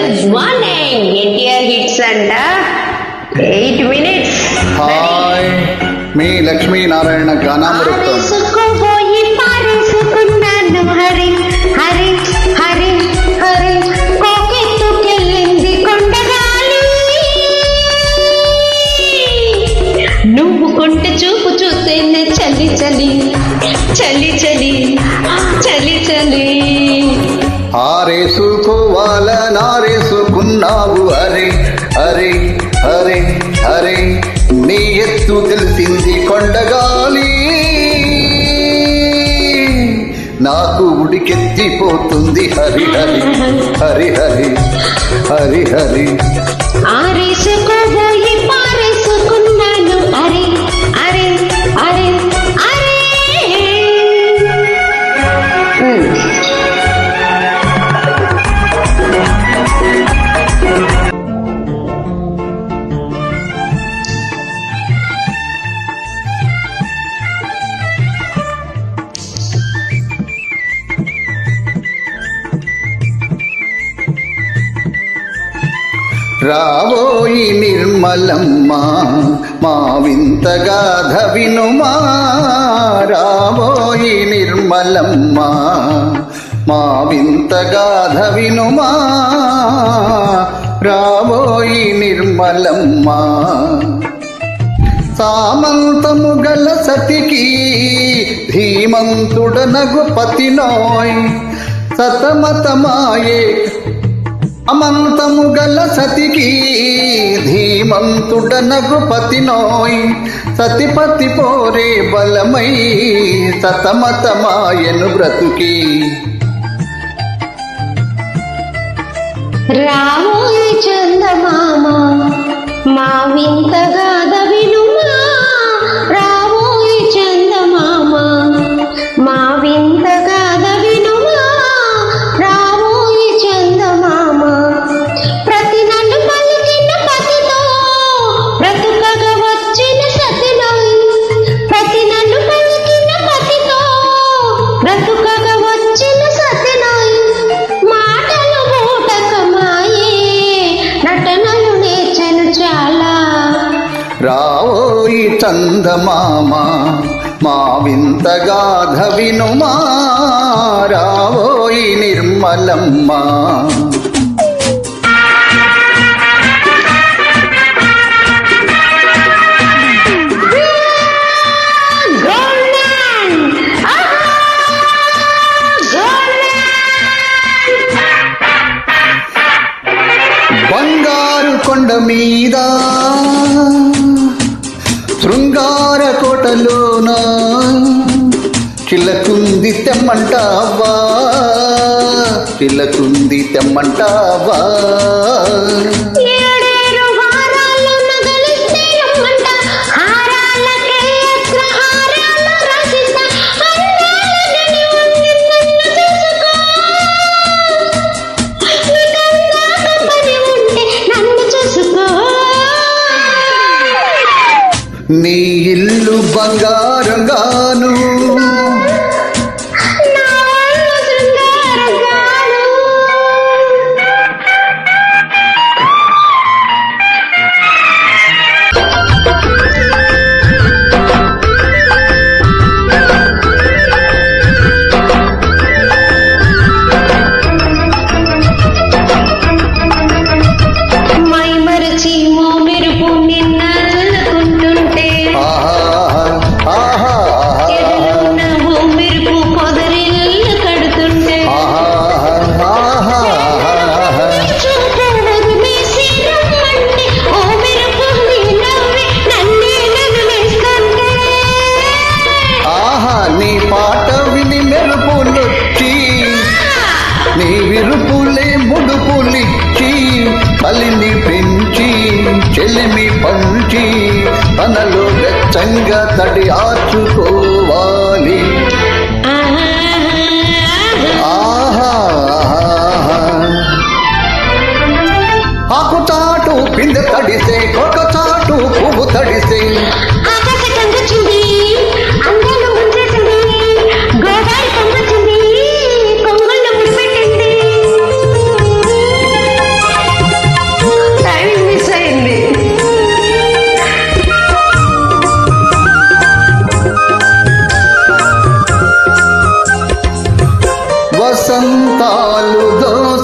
Good morning. NTR hits అంట 8 minutes. Hi, మీ లక్ష్మీనారాయణ గానామృతం. పారేసుకోబోయి పారేసుకున్నాను హరి హరి హరి హరి కోకెత్తుకెళ్ళింది కొండగాలి. నువ్వు కొంట చూపు చూస్తేనే చలి చలి చలి చలి చలి చలి. ఆరేసుకోవాలనారేసుకున్నావు అరే అరే అరే అరే, నీ ఎత్తు తెలిసింది కొండగాలి. నాకు ఉడికెత్తిపోతుంది హరి హరి హరి హరి హరి హరి. ఆరేసుకోబోయి పారేసుకున్నాను అరే అరే అరే అరే. రావోయి నిర్మలమ్మ మా వింత గాథ వినుమా. రావోయి నిర్మలమ్మ మా వింత గాథ వినుమా. రావోయి నిర్మలమ్మ. సామంతము గల సతికి ధీమంతుడనగు పతినోయ్ సతమతమాయే. అమంతము గల సతికి ధీమంతుడనగు పతినోయ్ సతిపతి పోరే బలమై సతమతమాయను బ్రతుకి. రావోయి చందమామ మా వింత గాథ వినుమా. రావోయి చందమామ మా వింత గాథ వినుమా. రావోయి చందమామ. ప్రతి నన్ను పలికిన పతితో బ్రతుకగా వచ్చిన సతినోయ్. ప్రతి నన్ను పలికిన పతితో బ్రతుకగా వచ్చిన సతినోయ్. మాటలు బూటకమాయే నటనలు నేర్చెను చాలా. రావోయి చందమామ మా వింత గాథ వినుమా. రావోయి నిర్మలమ్మ. బంగారు కొండ మీద శృంగార కోటలోన చిలకుంది తెమ్మంటావా. చిలకుంది తెమ్మంటావా. ఏడేరు వారాలు నగలిస్తే రమ్మంట. హారాలకే అగ్రహారాలు రాసిస్తా. అందాలని వంగి నన్ను చూసుకో. నీకందాక పని ఉంటే నన్ను చూసుకో. నీ ఇల్లు బంగారంగాను నా ఒళ్ళు శృంగారంగాను. మై మరచి మెరుపు నిన్నల్లుకుంటుంటే. ఎదలోన ఓ మెరుపు పొదరిల్లు కడుతుంటే. చూపు వదిలేసి రమ్మంటే ఓ మెరుపు నీ నవ్వి నన్నే నవ్విస్తుంటే. ఆహా, నీ పాట విని మెరుపులొచ్చి నీ విరుపులే ముడుపులిచ్చి కలిని పెంచి చెలిమి పంచి తనలో వెచ్చంగా తడి ఆచుకోవాలి. ఆహా, ఆకు చాటు పిందె తడిసే ఒక చాటు పువ్వు తడిసే. ఆకాశ కంగొచ్చింది అందాలు ముంచేసింది. గోదావరి పొంగొచ్చింది కొంగుల్లో ముడిపెట్టింది.